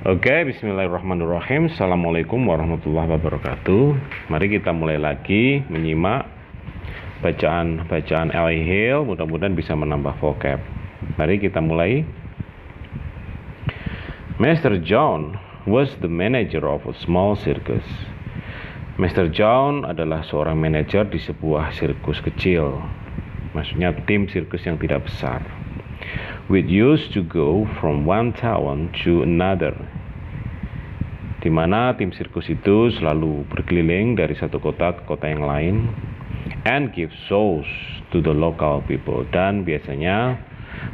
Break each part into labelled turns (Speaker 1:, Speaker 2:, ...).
Speaker 1: Oke, bismillahirrahmanirrahim. Assalamualaikum warahmatullahi wabarakatuh. Mari kita mulai lagi menyimak bacaan L.A. Hill. Mudah-mudahan bisa menambah vocab. Mari kita mulai. Mr. John was the manager of a small circus. Mr. John adalah seorang manajer di sebuah sirkus kecil. Maksudnya tim sirkus yang tidak besar. We used to go from one town to another, di mana tim sirkus itu selalu berkeliling dari satu kota ke kota yang lain, and give shows to the local people, dan biasanya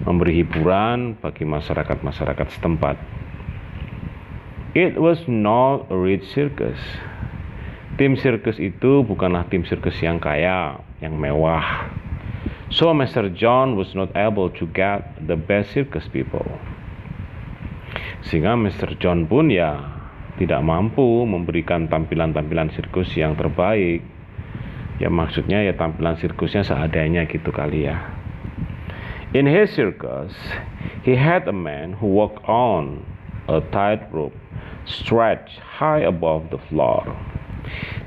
Speaker 1: memberi hiburan bagi masyarakat setempat. It was not a rich circus. Tim sirkus itu bukanlah tim sirkus yang kaya, yang mewah. So Mr. John was not able to get the best circus people. Sehingga Mr. John pun tidak mampu memberikan tampilan-tampilan sirkus yang terbaik. Ya maksudnya tampilan sirkusnya seadanya gitu kali ya. In his circus, he had a man who walked on a tightrope stretched high above the floor.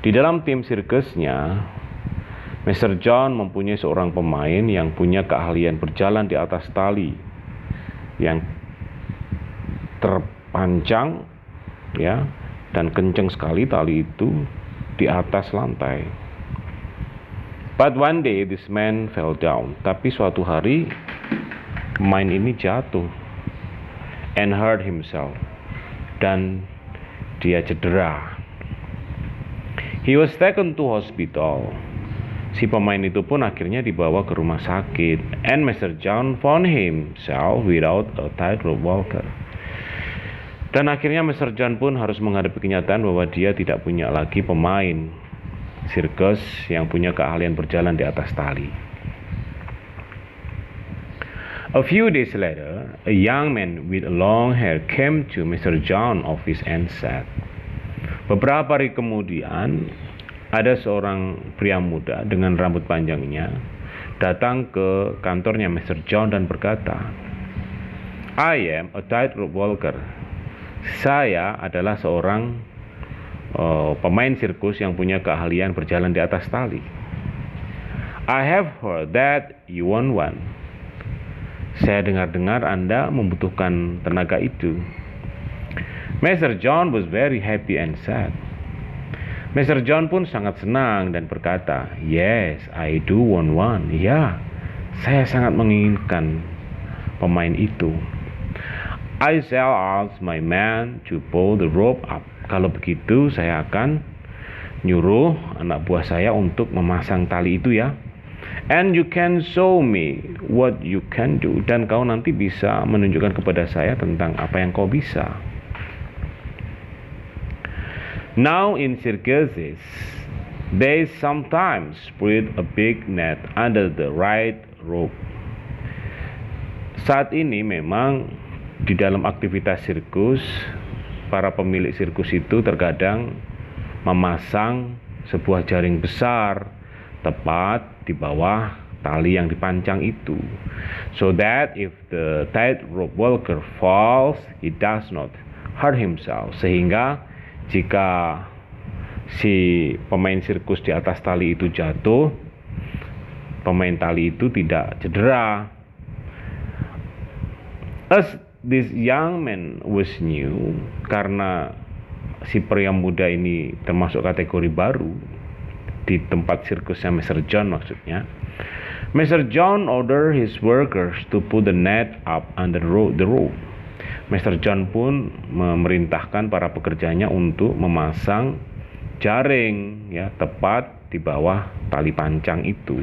Speaker 1: Di dalam tim sirkusnya, Mr. John mempunyai seorang pemain yang punya keahlian berjalan di atas tali yang terpanjang dan kencang sekali tali itu di atas lantai. But one day this man fell down. Tapi suatu hari pemain ini jatuh and hurt himself, dan dia cedera. He was taken to hospital. Si pemain itu pun akhirnya dibawa ke rumah sakit, and Mr. John found himself without a tightrope walker. Dan akhirnya Mr. John pun harus menghadapi kenyataan bahwa dia tidak punya lagi pemain sirkus yang punya keahlian berjalan di atas tali. A few days later, a young man with long hair came to Mr. John's office and said, beberapa hari kemudian, ada seorang pria muda dengan rambut panjangnya datang ke kantornya Mr. John dan berkata, I am a tightrope walker. Saya adalah seorang pemain sirkus yang punya keahlian berjalan di atas tali. I have heard that you want one. Saya dengar-dengar Anda membutuhkan tenaga itu. Mr. John was very happy and sad. Mr. John pun sangat senang dan berkata, yes, I do want one. Ya, saya sangat menginginkan pemain itu. I shall ask my man to pull the rope up. Kalau begitu, saya akan nyuruh anak buah saya untuk memasang tali itu ya. And you can show me what you can do. Dan kau nanti bisa menunjukkan kepada saya tentang apa yang kau bisa. Now in circuses, they sometimes spread a big net under the right rope. Saat ini memang di dalam aktivitas sirkus, para pemilik sirkus itu terkadang memasang sebuah jaring besar tepat di bawah tali yang dipancang itu, so that if the tightrope walker falls, he does not hurt himself. Sehingga jika si pemain sirkus di atas tali itu jatuh, pemain tali itu tidak cedera. As this young man was new, karena si pria muda ini termasuk kategori baru di tempat sirkusnya Mr. John maksudnya, Mr. John ordered his workers to put the net up under the rope. Mr. John pun memerintahkan para pekerjanya untuk memasang jaring tepat di bawah tali pancang itu.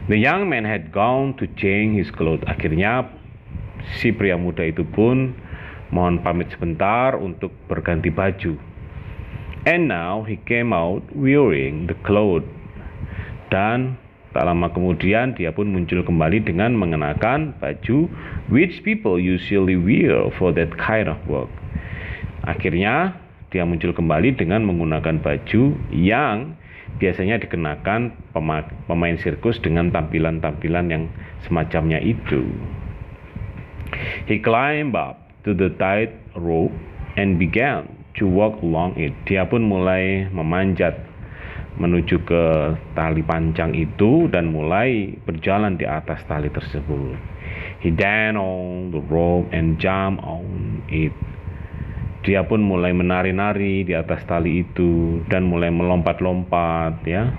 Speaker 1: The young man had gone to change his clothes. Akhirnya si pria muda itu pun mohon pamit sebentar untuk berganti baju. And now he came out wearing the clothes. Dan tak lama kemudian dia pun muncul kembali dengan mengenakan baju which people usually wear for that kind of work. Akhirnya dia muncul kembali dengan menggunakan baju yang biasanya dikenakan pemain sirkus dengan tampilan-tampilan yang semacamnya itu. He climbed up to the tight rope and began to walk along it. Dia pun mulai memanjat menuju ke tali panjang itu dan mulai berjalan di atas tali tersebut. He danced on the rope and jumped on it. Dia pun mulai menari-nari di atas tali itu dan mulai melompat-lompat, ya.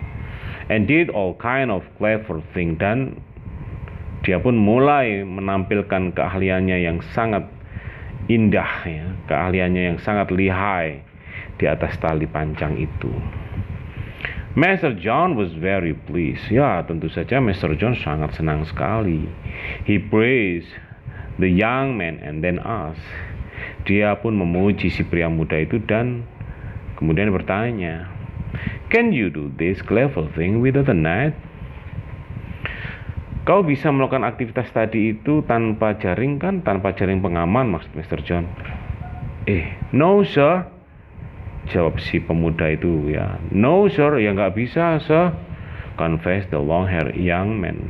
Speaker 1: And did all kind of clever thing, dan dia pun mulai menampilkan keahliannya yang sangat indah, ya, keahliannya yang sangat lihai di atas tali panjang itu. Master John was very pleased. Ya, tentu saja Master John sangat senang sekali. He praised the young man and then asked. Dia pun memuji si pria muda itu dan kemudian bertanya, "Can you do this clever thing without a net?" Kau bisa melakukan aktivitas tadi itu tanpa jaring kan? Tanpa jaring pengaman, maksud Mr. John. No sir, jawab si pemuda itu, ya. No sir, ya nggak bisa sir, confessed the long-haired young man.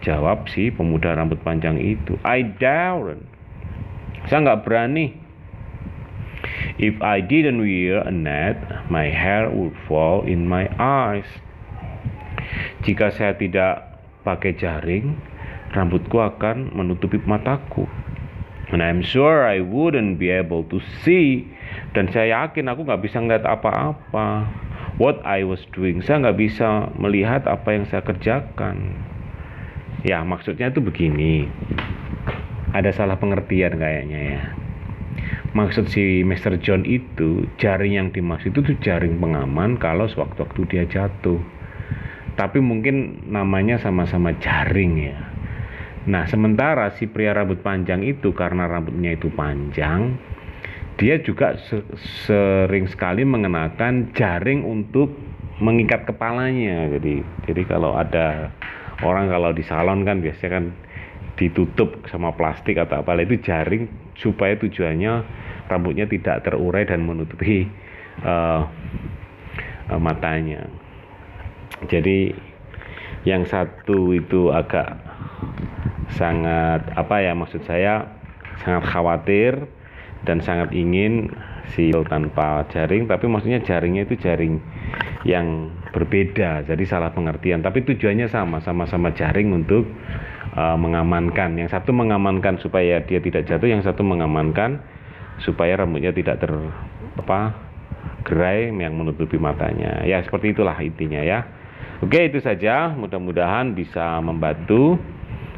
Speaker 1: Jawab si pemuda rambut panjang itu. I daren't. Saya nggak berani. If I didn't wear a net, my hair would fall in my eyes. Jika saya tidak pakai jaring, rambutku akan menutupi mataku. And I'm sure I wouldn't be able to see. Dan saya yakin aku nggak bisa ngeliat apa-apa. What I was doing, saya nggak bisa melihat apa yang saya kerjakan. Ya, maksudnya itu begini. Ada salah pengertian kayaknya, ya. Maksud si Mr. John itu, jaring yang dimaksud itu tuh jaring pengaman kalau sewaktu-waktu dia jatuh. Tapi mungkin namanya sama-sama jaring, ya. Nah, sementara si pria rambut panjang itu karena rambutnya itu panjang, dia juga sering sekali mengenakan jaring untuk mengikat kepalanya. Jadi kalau ada orang kalau di salon kan biasanya kan ditutup sama plastik atau apa, itu jaring supaya tujuannya rambutnya tidak terurai dan menutupi matanya. Jadi yang satu itu agak sangat maksud saya sangat khawatir dan sangat ingin si tanpa jaring, tapi maksudnya jaringnya itu jaring yang berbeda, jadi salah pengertian. Tapi tujuannya sama-sama jaring untuk mengamankan. Yang satu mengamankan supaya dia tidak jatuh, yang satu mengamankan supaya rambutnya tidak gerai yang menutupi matanya. Ya, seperti itulah intinya, ya. Oke, itu saja. Mudah-mudahan bisa membantu,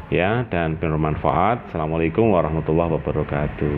Speaker 1: ya, dan bermanfaat. Assalamualaikum warahmatullahi wabarakatuh.